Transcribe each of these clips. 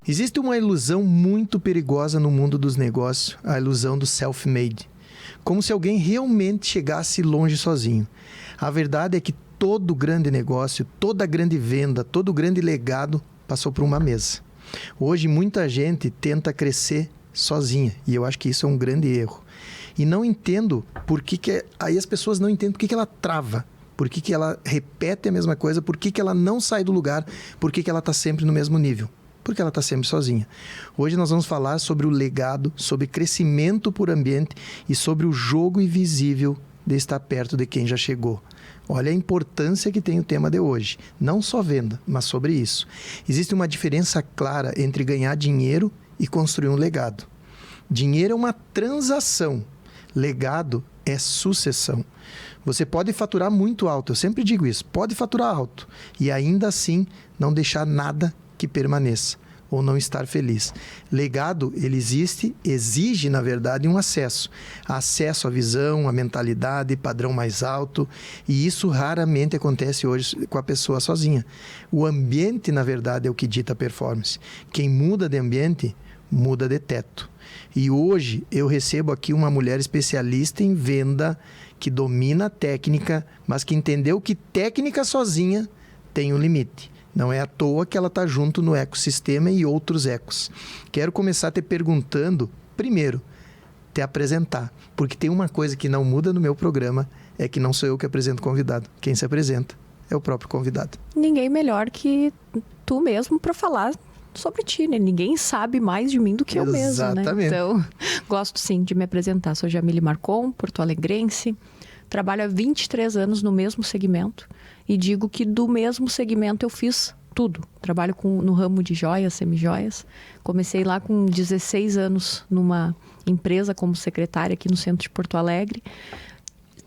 Existe uma ilusão muito perigosa no mundo dos negócios, a ilusão do self-made. Como se alguém realmente chegasse longe sozinho. A verdade é que todo grande negócio, toda grande venda, todo grande legado passou por uma mesa. Hoje muita gente tenta crescer sozinha e eu acho que isso é um grande erro. E não entendo por que aí as pessoas não entendem por que ela trava, por que ela repete a mesma coisa, por que ela não sai do lugar, por que ela está sempre no mesmo nível. Porque ela está sempre sozinha. Hoje nós vamos falar sobre o legado, sobre crescimento por ambiente e sobre o jogo invisível de estar perto de quem já chegou. Olha a importância que tem o tema de hoje. Não só venda, mas sobre isso. Existe uma diferença clara entre ganhar dinheiro e construir um legado. Dinheiro é uma transação. Legado é sucessão. Você pode faturar muito alto, eu sempre digo isso, pode faturar alto e ainda assim não deixar nada que permaneça ou não estar feliz. Legado, ele exige, na verdade, um acesso. Acesso à visão, à mentalidade, padrão mais alto. E isso raramente acontece hoje com a pessoa sozinha. O ambiente, na verdade, é o que dita a performance. Quem muda de ambiente, muda de teto. E hoje eu recebo aqui uma mulher especialista em venda, que domina a técnica, mas que entendeu que técnica sozinha tem um limite. Não é à toa que ela está junto no ecossistema e outros ecos. Quero começar te perguntando, primeiro, te apresentar. Porque tem uma coisa que não muda no meu programa, é que não sou eu que apresento o convidado. Quem se apresenta é o próprio convidado. Ninguém melhor que tu mesmo para falar sobre ti, né? Ninguém sabe mais de mim do que eu mesmo, né? Exatamente. Então, gosto sim de me apresentar. Sou Jamile Marcon, porto-alegrense. Trabalho há 23 anos no mesmo segmento. E digo que do mesmo segmento eu fiz tudo. Trabalho no ramo de joias, semijoias. Comecei lá com 16 anos numa empresa como secretária aqui no centro de Porto Alegre.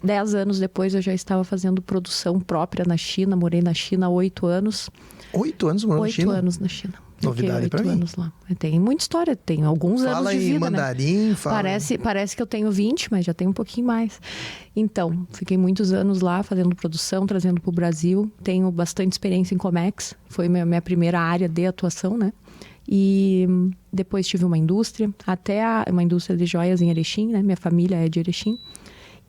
10 anos depois eu já estava fazendo produção própria na China. Morei na China há 8 anos. 8 anos morou na China? 8 anos na China. Novidade para mim. Anos lá. Tem muita história, tem alguns anos de vida, mandarim, né? fala... Parece que eu tenho 20, mas já tenho um pouquinho mais. Então, fiquei muitos anos lá fazendo produção, trazendo para o Brasil. Tenho bastante experiência em Comex, foi minha primeira área de atuação, né? E depois tive uma indústria, uma indústria de joias em Erechim, né? Minha família é de Erechim.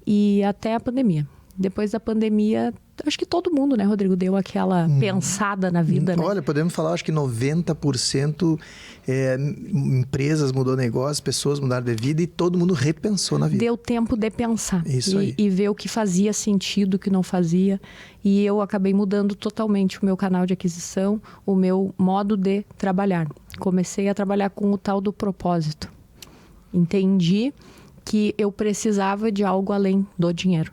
E até a pandemia. Depois da pandemia, acho que todo mundo, né, Rodrigo, deu aquela pensada na vida, né? Olha, podemos falar, acho que 90% empresas mudou negócio, pessoas mudaram de vida e todo mundo repensou na vida. Deu tempo de pensar. Isso aí. E ver o que fazia sentido, o que não fazia. E eu acabei mudando totalmente o meu canal de aquisição, o meu modo de trabalhar. Comecei a trabalhar com o tal do propósito. Entendi que eu precisava de algo além do dinheiro.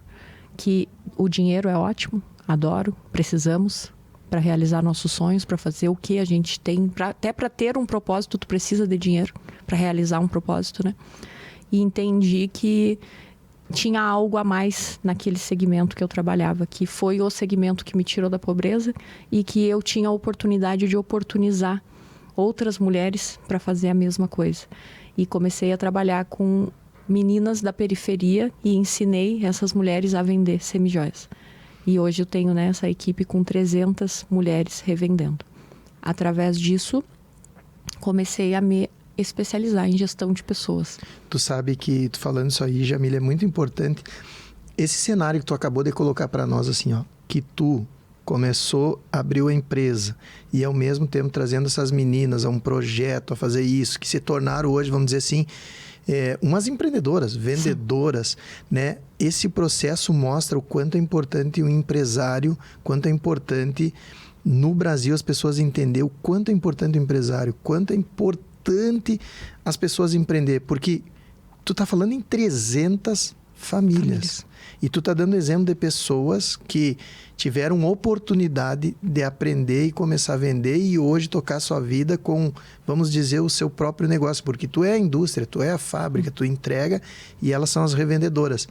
Que o dinheiro é ótimo, adoro, precisamos para realizar nossos sonhos, para fazer o que a gente tem, até para ter um propósito, tu precisa de dinheiro para realizar um propósito, né? E entendi que tinha algo a mais naquele segmento que eu trabalhava, que foi o segmento que me tirou da pobreza e que eu tinha a oportunidade de oportunizar outras mulheres para fazer a mesma coisa. E comecei a trabalhar com meninas da periferia e ensinei essas mulheres a vender semijoias. E hoje eu tenho, né, essa equipe com 300 mulheres revendendo. Através disso, comecei a me especializar em gestão de pessoas. Tu sabe que, tu falando isso aí, Jamile, é muito importante. Esse cenário que tu acabou de colocar para nós, assim, ó, que tu começou, abriu a empresa e ao mesmo tempo trazendo essas meninas a um projeto, a fazer isso, que se tornaram hoje, vamos dizer assim, umas empreendedoras, vendedoras, né? Esse processo mostra o quanto é importante o empresário, quanto é importante no Brasil as pessoas entenderem o quanto é importante o empresário, quanto é importante as pessoas empreender, porque tu tá falando em 300 famílias. E tu tá dando exemplo de pessoas que tiveram oportunidade de aprender e começar a vender e hoje tocar sua vida com, vamos dizer, o seu próprio negócio. Porque tu é a indústria, tu é a fábrica, tu entrega e elas são as revendedoras.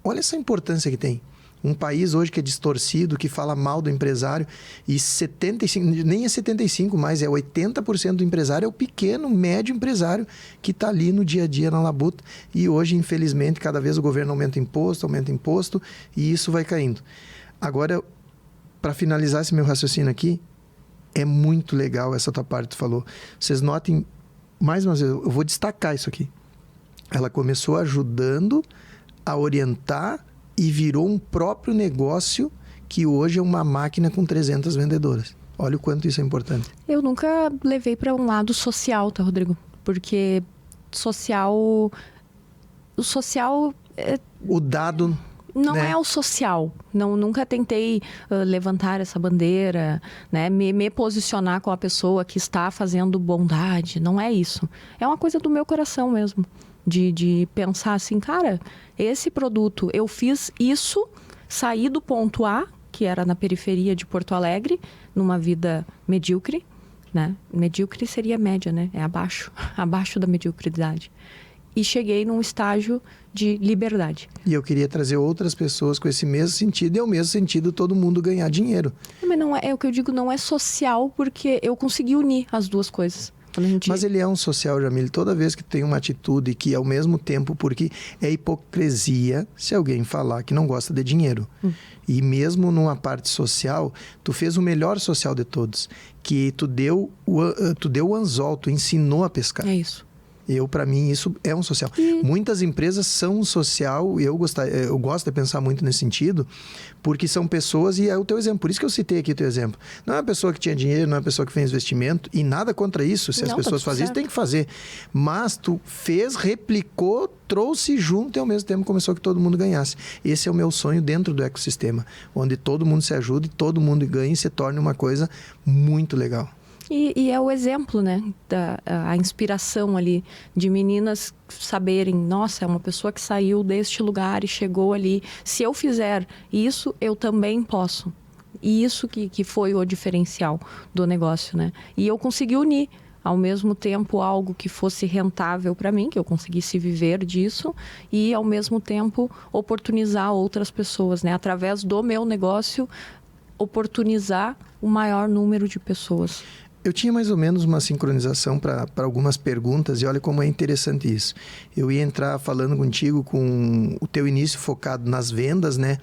Olha essa importância que tem. Um país hoje que é distorcido, que fala mal do empresário e 75, nem é 75 mais, é 80% do empresário, é o pequeno, médio empresário que está ali no dia a dia na labuta e hoje, infelizmente, cada vez o governo aumenta imposto e isso vai caindo. Agora, para finalizar esse meu raciocínio aqui, É muito legal essa tua parte que tu falou. Vocês notem, mais uma vez, eu vou destacar isso aqui. Ela começou ajudando a orientar e virou um próprio negócio que hoje é uma máquina com 300 vendedoras. Olha o quanto isso é importante. Eu nunca levei para um lado social, tá, Rodrigo? Porque o social O dado... não né? é o social. Nunca tentei levantar essa bandeira, né? Me posicionar com a pessoa que está fazendo bondade. Não é isso. É uma coisa do meu coração mesmo. De pensar assim, cara, esse produto, eu fiz isso, saí do ponto A, que era na periferia de Porto Alegre, numa vida medíocre, né? Medíocre seria média, né? É abaixo da mediocridade. E cheguei num estágio de liberdade. E eu queria trazer outras pessoas com esse mesmo sentido, e é o mesmo sentido todo mundo ganhar dinheiro. Mas não é o que eu digo, não é social, porque eu consegui unir as duas coisas. Mas ele é um social, Jamile, toda vez que tem uma atitude que ao mesmo tempo, porque é hipocrisia se alguém falar que não gosta de dinheiro. E mesmo numa parte social, tu fez o melhor social de todos, que tu deu o anzol, tu ensinou a pescar. É isso. Para mim, isso é um social. Muitas empresas são um social, e eu gosto de pensar muito nesse sentido, porque são pessoas, e é o teu exemplo. Por isso que eu citei aqui o teu exemplo. Não é uma pessoa que tinha dinheiro, não é uma pessoa que fez investimento, e nada contra isso. Se as pessoas fazem isso, tem que fazer. Mas tu fez, replicou, trouxe junto e ao mesmo tempo começou que todo mundo ganhasse. Esse é o meu sonho dentro do ecossistema, onde todo mundo se ajuda e todo mundo ganha e se torne uma coisa muito legal. E é o exemplo, né? A inspiração ali de meninas saberem, nossa, é uma pessoa que saiu deste lugar e chegou ali. Se eu fizer isso, eu também posso. E isso que foi o diferencial do negócio, né? E eu consegui unir, ao mesmo tempo, algo que fosse rentável para mim, que eu conseguisse viver disso, e ao mesmo tempo oportunizar outras pessoas, né? Através do meu negócio, oportunizar o maior número de pessoas. Eu tinha mais ou menos uma sincronização para algumas perguntas, e olha como é interessante isso. Eu ia entrar falando contigo com o teu início focado nas vendas, né?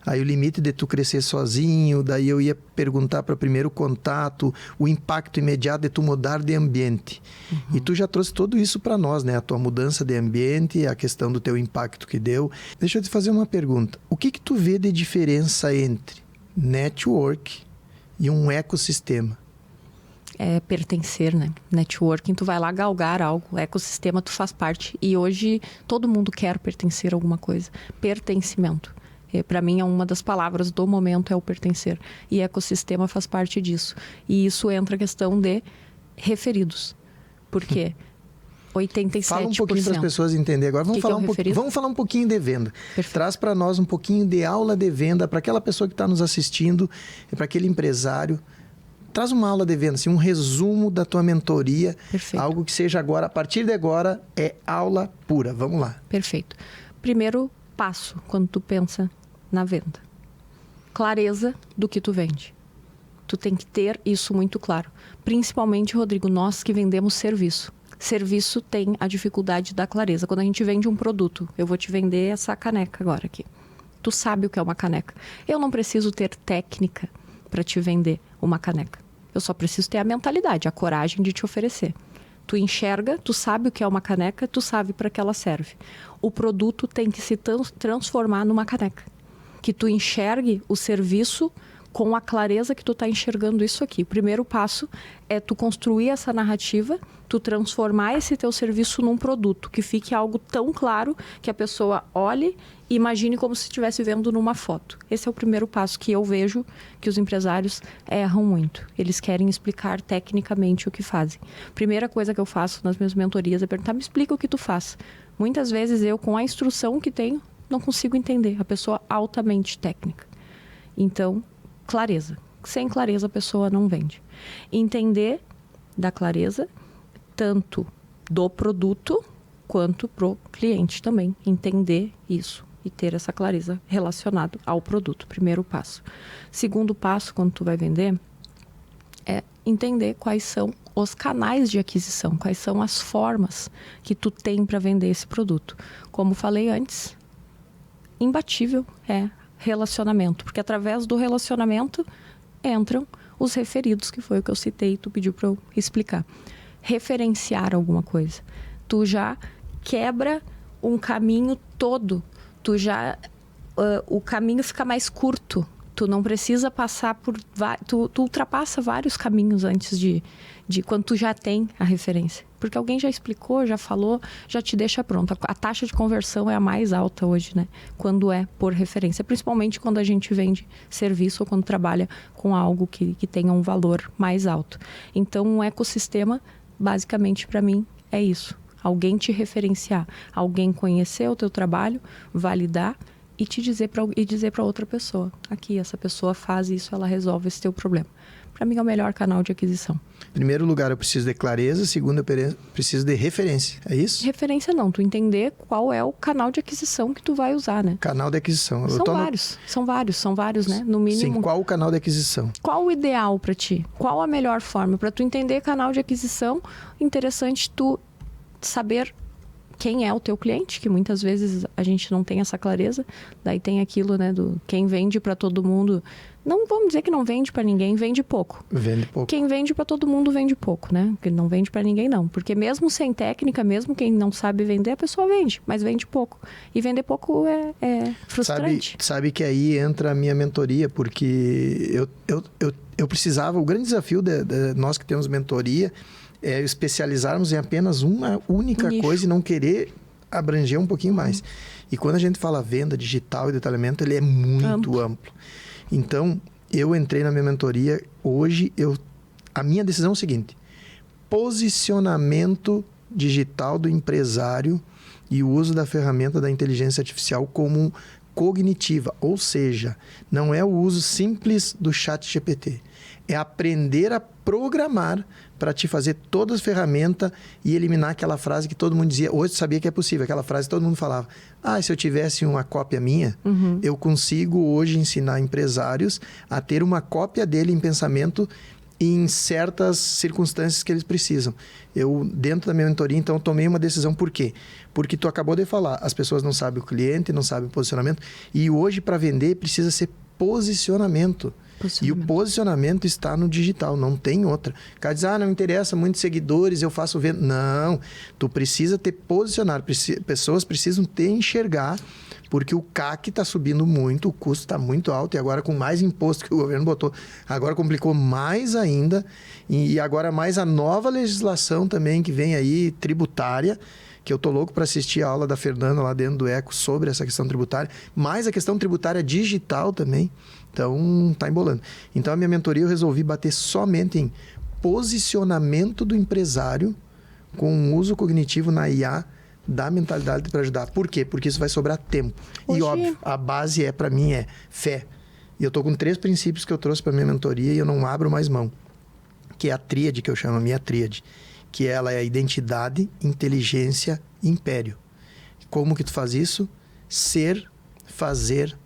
Aí o limite de tu crescer sozinho, daí eu ia perguntar para o primeiro contato, o impacto imediato de tu mudar de ambiente. E tu já trouxe tudo isso para nós, né? A tua mudança de ambiente, a questão do teu impacto que deu. Deixa eu te fazer uma pergunta. O que tu vê de diferença entre network e um ecossistema? É pertencer, né? Networking, tu vai lá galgar algo, ecossistema, tu faz parte. E hoje todo mundo quer pertencer a alguma coisa. Pertencimento. Para mim, é uma das palavras do momento, é o pertencer. E ecossistema faz parte disso. E isso entra a questão de referidos. Por quê? 87%. Fala um pouquinho para as pessoas entenderem agora. Vamos falar um pouquinho de venda. Perfeito. Traz para nós um pouquinho de aula de venda para aquela pessoa que está nos assistindo, para aquele empresário. Traz uma aula de venda, assim, um resumo da tua mentoria. Perfeito. Algo que seja agora, a partir de agora, é aula pura. Vamos lá. Perfeito. Primeiro passo, quando tu pensa na venda. Clareza do que tu vende. Tu tem que ter isso muito claro. Principalmente, Rodrigo, nós que vendemos serviço. Serviço tem a dificuldade da clareza. Quando a gente vende um produto, eu vou te vender essa caneca agora aqui. Tu sabe o que é uma caneca. Eu não preciso ter técnica para te vender uma caneca. Eu só preciso ter a mentalidade, a coragem de te oferecer. Tu enxerga, tu sabe o que é uma caneca, tu sabe para que ela serve. O produto tem que se transformar numa caneca. Que tu enxergue o serviço com a clareza que tu está enxergando isso aqui. O primeiro passo é tu construir essa narrativa, tu transformar esse teu serviço num produto, que fique algo tão claro que a pessoa olhe e imagine como se estivesse vendo numa foto. Esse é o primeiro passo que eu vejo que os empresários erram muito. Eles querem explicar tecnicamente o que fazem. Primeira coisa que eu faço nas minhas mentorias é perguntar, me explica o que tu faz. Muitas vezes eu, com a instrução que tenho, não consigo entender. A pessoa altamente técnica. Então, clareza. Sem clareza a pessoa não vende. Entender da clareza, tanto do produto quanto pro cliente também. Entender isso e ter essa clareza relacionado ao produto. Primeiro passo. Segundo passo, quando tu vai vender, é entender quais são os canais de aquisição, quais são as formas que tu tem para vender esse produto. Como falei antes, imbatível é relacionamento, porque através do relacionamento entram os referidos, que foi o que eu citei e tu pediu para eu explicar. Referenciar alguma coisa. Tu já quebra um caminho todo. O caminho fica mais curto. Tu não precisa passar por... Tu ultrapassa vários caminhos antes de quando tu já tem a referência. Porque alguém já explicou, já falou, já te deixa pronto. A taxa de conversão é a mais alta hoje, né? Quando é por referência. Principalmente quando a gente vende serviço ou quando trabalha com algo que tenha um valor mais alto. Então, um ecossistema, basicamente, para mim, é isso. Alguém te referenciar. Alguém conhecer o teu trabalho, validar e dizer para outra pessoa. Aqui, essa pessoa faz isso, ela resolve esse teu problema. Para mim é o melhor canal de aquisição. Em primeiro lugar, eu preciso de clareza. Segundo, eu preciso de referência. É isso? Referência não. Tu entender qual é o canal de aquisição que tu vai usar, né? Canal de aquisição. São vários, né? No mínimo. Sim, qual o canal de aquisição? Qual o ideal para ti? Qual a melhor forma? Para tu entender canal de aquisição, interessante tu saber quem é o teu cliente, que muitas vezes a gente não tem essa clareza. Daí tem aquilo, né, do quem vende para todo mundo. Não vamos dizer que não vende para ninguém, vende pouco. Vende pouco. Quem vende para todo mundo vende pouco, né? Porque não vende para ninguém não. Porque mesmo sem técnica, mesmo quem não sabe vender, a pessoa vende, mas vende pouco. E vender pouco é frustrante. Sabe que aí entra a minha mentoria, porque eu precisava, o grande desafio de nós que temos mentoria é especializarmos em apenas uma única coisa e não querer abranger um pouquinho mais. E quando a gente fala venda digital e detalhamento, ele é muito amplo. Então, eu entrei na minha mentoria, hoje a minha decisão é o seguinte: posicionamento digital do empresário e o uso da ferramenta da inteligência artificial como cognitiva, ou seja, não é o uso simples do ChatGPT, é aprender a programar para te fazer todas as ferramentas e eliminar aquela frase que todo mundo dizia. Hoje sabia que é possível, aquela frase que todo mundo falava. Se eu tivesse uma cópia minha, eu consigo hoje ensinar empresários a ter uma cópia dele em pensamento em certas circunstâncias que eles precisam. Eu, dentro da minha mentoria, então, tomei uma decisão. Por quê? Porque tu acabou de falar, as pessoas não sabem o cliente, não sabem o posicionamento, e hoje, para vender, precisa ser posicionamento. E o posicionamento está no digital, não tem outra. O cara diz, não interessa, muitos seguidores, eu faço venda. Não, tu precisa te posicionar, pessoas precisam te enxergar, porque o CAC está subindo muito, o custo está muito alto, e agora com mais imposto que o governo botou, agora complicou mais ainda, e agora mais a nova legislação também que vem aí, tributária, que eu tô louco para assistir a aula da Fernanda lá dentro do Eco sobre essa questão tributária, mais a questão tributária digital também. Então, tá embolando. Então, a minha mentoria eu resolvi bater somente em posicionamento do empresário com um uso cognitivo na IA da mentalidade para ajudar. Por quê? Porque isso vai sobrar tempo. E óbvio, a base para mim é fé. E eu tô com 3 princípios que eu trouxe para minha mentoria e eu não abro mais mão. Que é a tríade, que eu chamo a minha tríade. Que ela é a identidade, inteligência e império. Como que tu faz isso? Ser, fazer,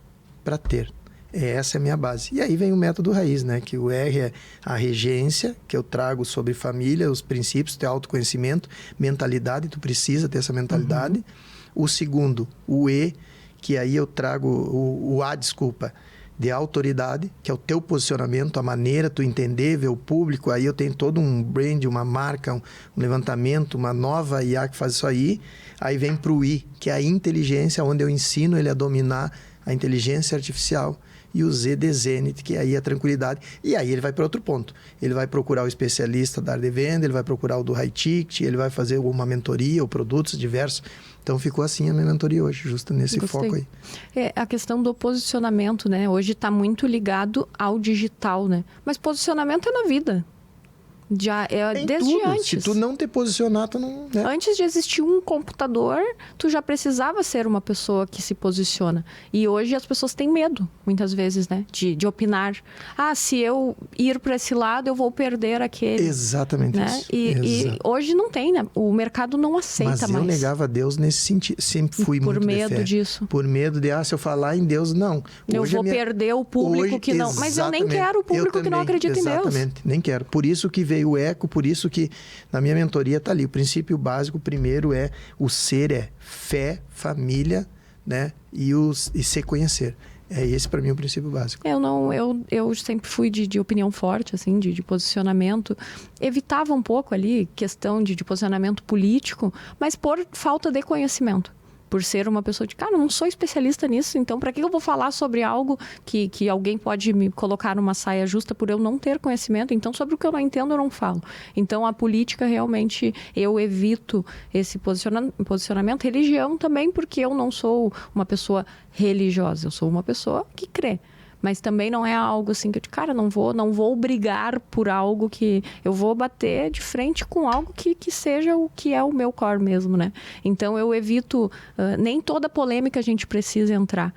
para ter. Essa é a minha base. E aí vem o método raiz, né? Que o R é a regência, que eu trago sobre família, os princípios, ter autoconhecimento, mentalidade, tu precisa ter essa mentalidade. O segundo, o E, que aí eu trago de autoridade, que é o teu posicionamento, a maneira tu entender, ver o público. Aí eu tenho todo um brand, uma marca, um levantamento, uma nova IA que faz isso aí. Aí vem para o I, que é a inteligência, onde eu ensino ele a dominar a inteligência artificial. E o Z de Zenith, que aí é a tranquilidade. E aí ele vai para outro ponto. Ele vai procurar o especialista da área de venda, ele vai procurar o do high ticket, ele vai fazer uma mentoria ou produtos diversos. Então ficou assim a minha mentoria hoje, justo nesse foco aí. A questão do posicionamento, né? Hoje está muito ligado ao digital, né? Mas posicionamento é na vida. Já é desde tudo. Antes. Se tu não te posicionar, tu não... Né? Antes de existir um computador, tu já precisava ser uma pessoa que se posiciona. E hoje as pessoas têm medo, muitas vezes, né? De opinar. Se eu ir para esse lado, eu vou perder aquele. Exatamente né? isso. E hoje não tem, né? O mercado não aceita mais. Mas eu negava a Deus nesse sentido. Sempre fui muito de fé. Por medo disso. Por medo de, se eu falar em Deus, não. Eu vou perder o público que não... Mas eu nem quero o público que não acredita em Deus. Exatamente, nem quero. Por isso que veio o Eco, por isso que na minha mentoria está ali. O princípio básico, primeiro o ser é fé, família, né? E se conhecer. É esse para mim o princípio básico. Eu sempre fui de opinião forte, assim, de posicionamento. Evitava um pouco ali questão de posicionamento político, mas por falta de conhecimento. Por ser uma pessoa de, cara, não sou especialista nisso, então para que eu vou falar sobre algo que alguém pode me colocar numa saia justa por eu não ter conhecimento? Então, sobre o que eu não entendo, eu não falo. Então, a política, realmente, eu evito esse posicionamento. Religião também, porque eu não sou uma pessoa religiosa, eu sou uma pessoa que crê. Mas também não é algo assim que eu digo, cara, não vou brigar por algo que... Eu vou bater de frente com algo que seja o que é o meu core mesmo, né? Então, eu evito... nem toda polêmica a gente precisa entrar,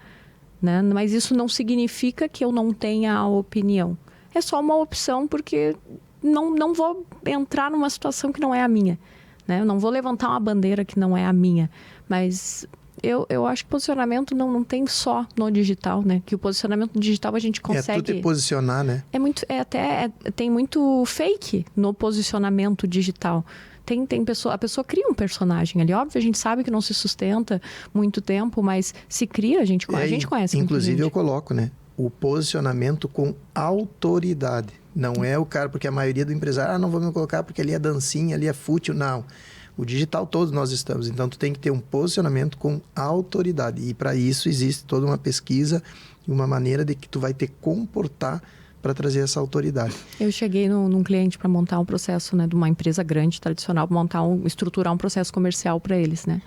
né? Mas isso não significa que eu não tenha a opinião. É só uma opção, porque não vou entrar numa situação que não é a minha, né? Eu não vou levantar uma bandeira que não é a minha. Mas... Eu acho que posicionamento não tem só no digital, né? Que o posicionamento digital a gente consegue... tu te posicionar, né? Tem muito fake no posicionamento digital. A pessoa cria um personagem ali. Óbvio, a gente sabe que não se sustenta muito tempo, mas se cria, a gente conhece. Inclusive, eu coloco, né? O posicionamento com autoridade. Não é o cara, porque a maioria do empresário, não vou me colocar porque ali é dancinha, ali é fútil. Não. O digital todos nós estamos, então tu tem que ter um posicionamento com autoridade. E para isso existe toda uma pesquisa e uma maneira de que tu vai te comportar para trazer essa autoridade. Eu cheguei num cliente para montar um processo, né, de uma empresa grande, tradicional, estruturar um processo comercial para eles, né?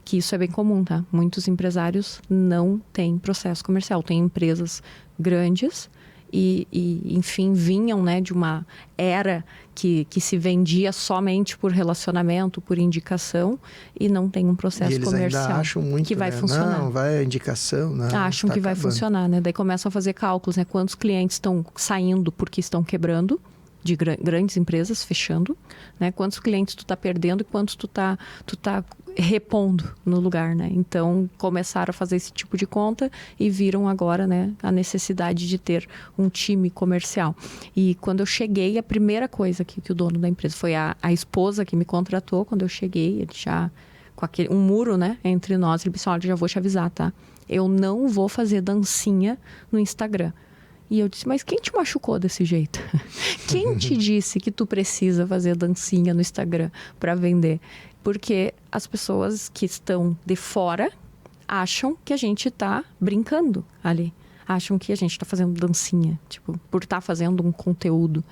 Que isso é bem comum, tá? Muitos empresários não têm processo comercial, tem empresas grandes enfim, vinham, né, de uma era que se vendia somente por relacionamento, por indicação, e não tem um processo comercial ainda acham muito, que vai funcionar. Não, vai a indicação, não. Acham que vai funcionar, né? Daí começam a fazer cálculos, né? Quantos clientes estão saindo porque estão quebrando, de grandes empresas fechando, né? Quantos clientes tu tá perdendo e quantos tu tá repondo no lugar, né? Então, começaram a fazer esse tipo de conta e viram agora, né, a necessidade de ter um time comercial. E quando eu cheguei, a primeira coisa que o dono da empresa foi a esposa que me contratou. Quando eu cheguei, ele já com um muro, né, entre nós, ele disse: olha, já vou te avisar, tá? Eu não vou fazer dancinha no Instagram. E eu disse: mas quem te machucou desse jeito? Quem te disse que tu precisa fazer dancinha no Instagram para vender? Porque as pessoas que estão de fora acham que a gente está brincando ali. Acham que a gente está fazendo dancinha, tipo, por estar fazendo um conteúdo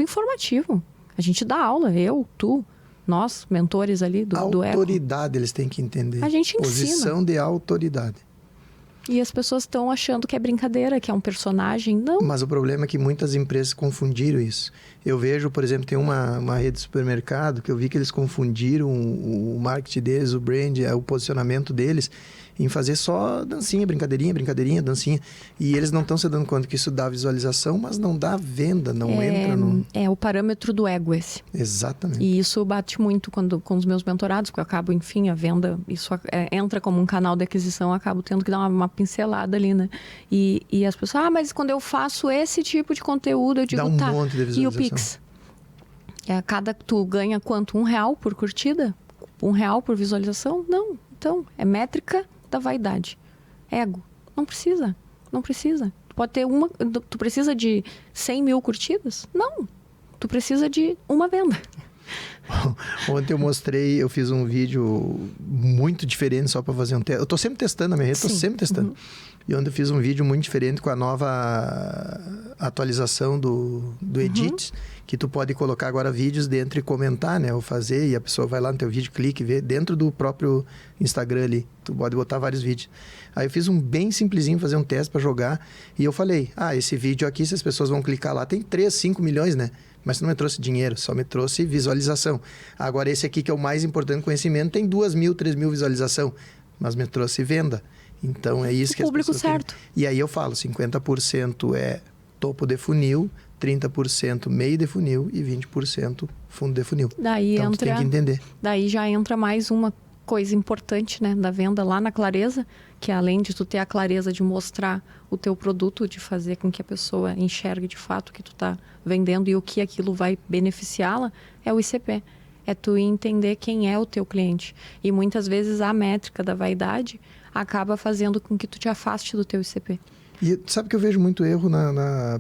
informativo. A gente dá aula, eu, tu, nós, mentores ali do Eco. Autoridade, eles têm que entender. A gente ensina. Posição de autoridade. E as pessoas estão achando que é brincadeira, que é um personagem. Não. Mas o problema é que muitas empresas confundiram isso. Eu vejo, por exemplo, tem uma rede de supermercado que eu vi que eles confundiram o marketing deles, o brand, o posicionamento deles, em fazer só dancinha, brincadeirinha, dancinha. E eles não estão se dando conta que isso dá visualização, mas não dá venda, não entra no... É o parâmetro do ego esse. Exatamente. E isso bate muito com os meus mentorados, porque eu acabo, enfim, a venda, isso entra como um canal de aquisição, eu acabo tendo que dar uma pincelada ali, né? E as pessoas, mas quando eu faço esse tipo de conteúdo, eu digo, dá um monte de visualização. E o Pix? Tu ganha quanto? R$1 por curtida? R$1 por visualização? Não. Então, é métrica da vaidade. Ego. Não precisa. Tu pode ter tu precisa de 100 mil curtidas? Não. Tu precisa de uma venda. Ontem eu fiz um vídeo muito diferente só para fazer um teste. Eu tô sempre testando a minha rede, sempre testando. E ontem eu fiz um vídeo muito diferente com a nova atualização do Edit, que tu pode colocar agora vídeos dentro e comentar, né? Ou fazer, e a pessoa vai lá no teu vídeo, clica e vê dentro do próprio Instagram ali. Tu pode botar vários vídeos. Aí eu fiz um bem simplesinho, fazer um teste para jogar. E eu falei, esse vídeo aqui, se as pessoas vão clicar lá, tem 3, 5 milhões, né? Mas não me trouxe dinheiro, só me trouxe visualização. Agora esse aqui, que é o mais importante, conhecimento, tem 2.000, 3.000 visualização, mas me trouxe venda. Então é isso que as pessoas... O público certo. E aí eu falo, 50% é topo de funil, 30% meio de funil e 20% fundo de funil. Então tu tem que entender. Daí já entra mais uma coisa importante, né, da venda lá na clareza, que além de tu ter a clareza de mostrar o teu produto, de fazer com que a pessoa enxergue de fato o que tu tá vendendo e o que aquilo vai beneficiá-la, é o ICP. É tu entender quem é o teu cliente. E muitas vezes a métrica da vaidade acaba fazendo com que tu te afaste do teu ICP. E sabe que eu vejo muito erro,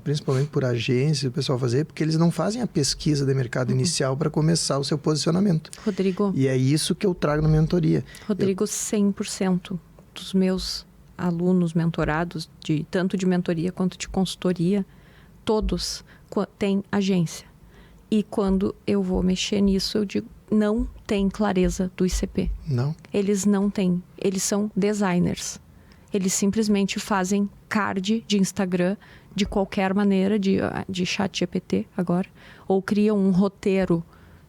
principalmente por agência, o pessoal fazer, porque eles não fazem a pesquisa de mercado inicial para começar o seu posicionamento. Rodrigo. E é isso que eu trago na mentoria. Rodrigo, 100% dos meus alunos mentorados, tanto de mentoria quanto de consultoria, todos têm agência. E quando eu vou mexer nisso, eu digo, não tem clareza do ICP. Não? Eles não têm. Eles são designers. Eles simplesmente fazem card de Instagram de qualquer maneira, de chat GPT agora, ou criam um roteiro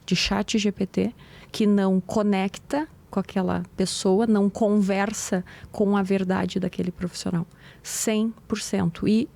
de chat GPT que não conecta com aquela pessoa, não conversa com a verdade daquele profissional. 100%. E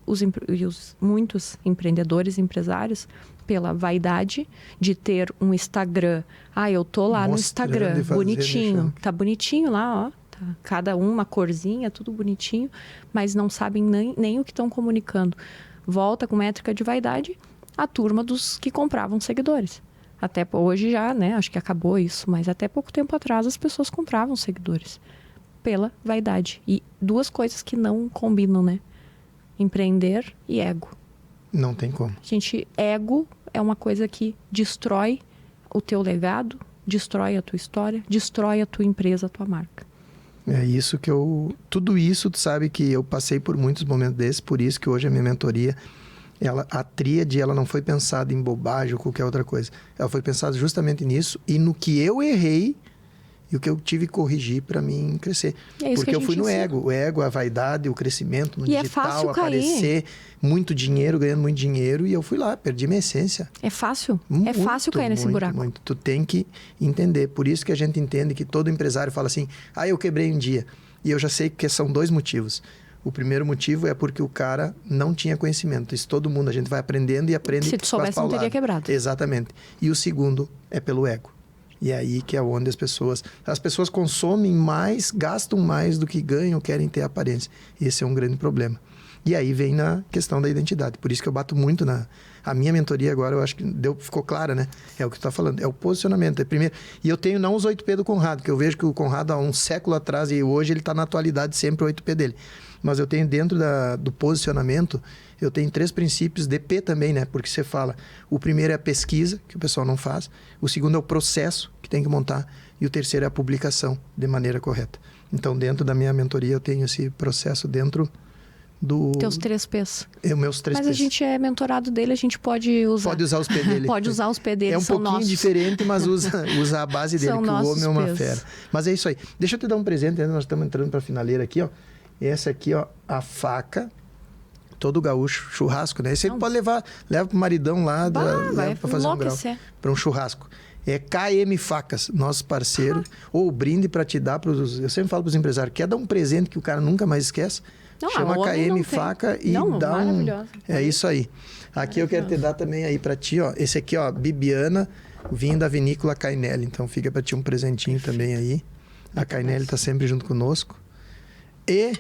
muitos empreendedores, empresários, pela vaidade de ter um Instagram. Eu tô lá no Instagram, bonitinho. Tá bonitinho lá, ó. Cada uma corzinha, tudo bonitinho, mas não sabem nem o que estão comunicando. Volta com métrica de vaidade a turma dos que compravam seguidores. Até hoje já, né? Acho que acabou isso, mas até pouco tempo atrás as pessoas compravam seguidores pela vaidade. E duas coisas que não combinam, né? Empreender e ego. Não tem como. Ego é uma coisa que destrói o teu legado, destrói a tua história, destrói a tua empresa, a tua marca. É isso que tudo isso, tu sabe que eu passei por muitos momentos desses, por isso que hoje a minha mentoria, a tríade, ela não foi pensada em bobagem ou qualquer outra coisa. Ela foi pensada justamente nisso e no que eu errei e o que eu tive que corrigir para mim crescer. Porque eu fui no ego. O ego, a vaidade, o crescimento no digital, aparecer, muito dinheiro, ganhando muito dinheiro. E eu fui lá, perdi minha essência. É fácil. É fácil cair nesse buraco. Muito. Tu tem que entender. Por isso que a gente entende que todo empresário fala assim, eu quebrei um dia. E eu já sei que são dois motivos. O primeiro motivo é porque o cara não tinha conhecimento. Isso todo mundo, a gente vai aprendendo e aprende. Se tu soubesse, não teria quebrado. Exatamente. E o segundo é pelo ego. E é aí que é onde as pessoas consomem mais, gastam mais do que ganham, querem ter aparência. Esse é um grande problema. E aí vem na questão da identidade. Por isso que eu bato muito a minha mentoria agora, eu acho que ficou clara, né? É o que tu tá falando, é o posicionamento. É primeiro. E eu tenho não os 8P do Conrado, que eu vejo que o Conrado há um século atrás e hoje ele está na atualidade sempre o 8P dele. Mas eu tenho dentro do posicionamento, eu tenho 3 princípios de P também, né? Porque você fala, o primeiro é a pesquisa, que o pessoal não faz. O segundo é o processo, que tem que montar. E o terceiro é a publicação, de maneira correta. Então, dentro da minha mentoria, eu tenho esse processo dentro do... Teus 3 P's. Meus 3 P's. Mas a gente é mentorado dele, a gente pode usar. Pode usar os P dele. Pode usar os P dele, é um pouquinho nossos. diferente, mas usa a base dele, São que o homem é uma P's. fera. Mas é isso aí. Deixa eu te dar um presente, nós estamos entrando para a finaleira aqui, ó. Essa aqui, ó, a faca, todo gaúcho, churrasco, né? Esse aí pode leva pro maridão lá, leva para fazer um grau, para um churrasco. É KM Facas, nosso parceiro, ou brinde para te dar eu sempre falo para os empresários, quer dar um presente que o cara nunca mais esquece? Chama KM Faca e dá um... É isso aí. Aqui eu quero te dar também aí para ti, ó, esse aqui, ó, Bibiana, vinho da vinícola Cainelli, então fica para ti um presentinho também aí. A Cainelli tá sempre junto conosco. E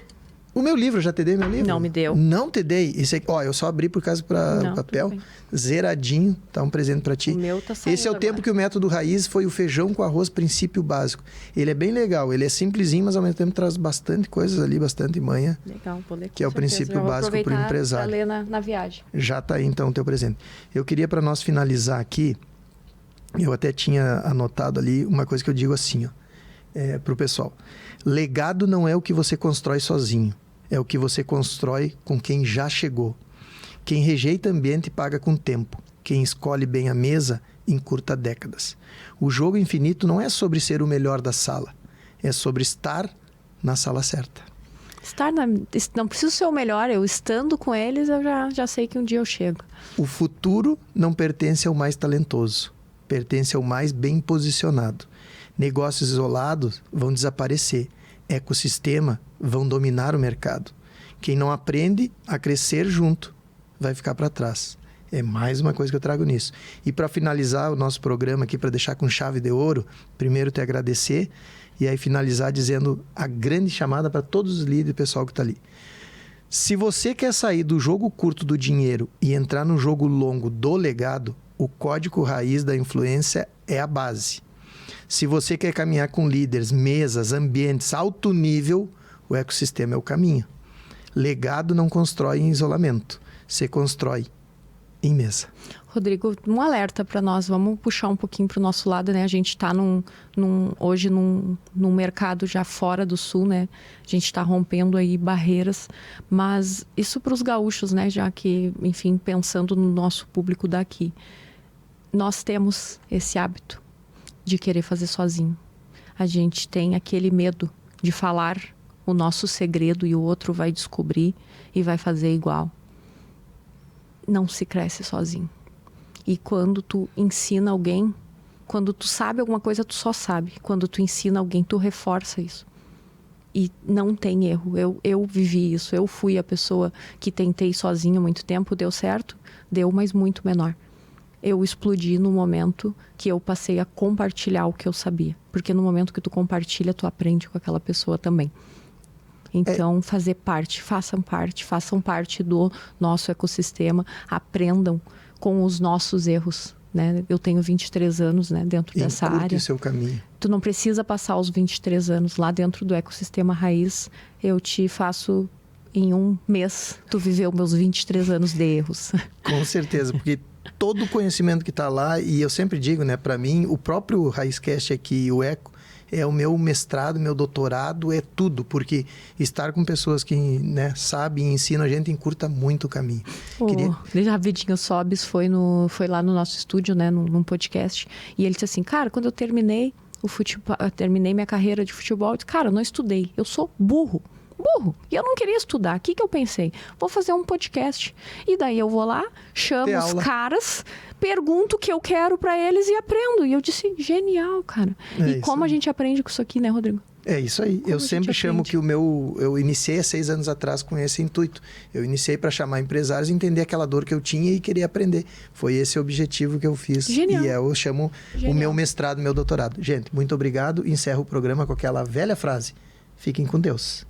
o meu livro, já te dei meu livro? Não me deu. Não te dei. Esse aqui, ó, eu só abri por causa do papel. Zeradinho, tá um presente para ti. O meu tá saindo Esse é o agora. tempo que o método raiz foi o feijão com arroz princípio básico. Ele é bem legal, ele é simplesinho, mas ao mesmo tempo traz bastante coisas ali, bastante manha. Legal, vou ler com que é o princípio básico para o empresário. Para ler na viagem. Já tá aí então o teu presente. Eu queria para nós finalizar aqui, eu até tinha anotado ali uma coisa que eu digo assim, ó, para o pessoal. Legado não é o que você constrói sozinho, é o que você constrói com quem já chegou. Quem rejeita ambiente paga com tempo. Quem escolhe bem a mesa encurta décadas. O jogo infinito não é sobre ser o melhor da sala, é sobre estar na sala certa. Não preciso ser o melhor, eu estando com eles, eu já sei que um dia eu chego. O futuro não pertence ao mais talentoso, pertence ao mais bem posicionado. Negócios isolados vão desaparecer. Ecossistema vão dominar o mercado. Quem não aprende a crescer junto vai ficar para trás. É mais uma coisa que eu trago nisso. E para finalizar o nosso programa aqui, para deixar com chave de ouro, primeiro te agradecer e aí finalizar dizendo a grande chamada para todos os líderes e pessoal que está ali. Se você quer sair do jogo curto do dinheiro e entrar no jogo longo do legado, O código raiz da influência é a base. Se você quer caminhar com líderes, mesas, ambientes, alto nível, o ecossistema é o caminho. Legado não constrói em isolamento. Você constrói em mesa. Rodrigo, um alerta para nós. Vamos puxar um pouquinho para o nosso lado, né? A gente está hoje num mercado já fora do Sul, né? A gente está rompendo aí barreiras. Mas isso para os gaúchos, né? Já que, enfim, pensando no nosso público daqui. Nós temos esse hábito de querer fazer sozinho. A gente tem aquele medo de falar o nosso segredo e o outro vai descobrir e vai fazer igual. Não se cresce sozinho. E quando tu ensina alguém, quando tu sabe alguma coisa, tu só sabe. Quando tu ensina alguém, tu reforça isso. E não tem erro. Eu vivi isso. Eu fui a pessoa que tentei sozinha há muito tempo. Deu certo? Deu, mas muito menor. Eu explodi no momento que eu passei a compartilhar o que eu sabia. Porque no momento que tu compartilha, tu aprende com aquela pessoa também. Então, fazer parte, façam parte do nosso ecossistema, aprendam com os nossos erros, né? Eu tenho 23 anos, né, dentro dessa área. Encurte o seu caminho. Tu não precisa passar os 23 anos lá dentro do ecossistema raiz. Eu te faço em um mês, tu viveu meus 23 anos de erros. Com certeza, porque todo o conhecimento que está lá, e eu sempre digo, né, para mim, o próprio Raizcast aqui, o Eco, é o meu mestrado, meu doutorado, é tudo, porque estar com pessoas que, né, sabem e ensinam a gente encurta muito o caminho. Rapidinho, o Sobis foi lá no nosso estúdio, né, num podcast, e ele disse assim, cara, quando eu terminei terminei minha carreira de futebol, eu disse, cara, eu não estudei, eu sou burro. E eu não queria estudar. O que eu pensei? Vou fazer um podcast. E daí eu vou lá, chamo os caras, pergunto o que eu quero pra eles e aprendo. E eu disse, genial, cara. E como a gente aprende com isso aqui, né, Rodrigo? É isso aí. Eu sempre chamo que eu iniciei há 6 anos atrás com esse intuito. Eu iniciei para chamar empresários, entender aquela dor que eu tinha e querer aprender. Foi esse o objetivo que eu fiz. Genial. E eu chamo o meu mestrado, meu doutorado. Gente, muito obrigado. Encerro o programa com aquela velha frase. Fiquem com Deus.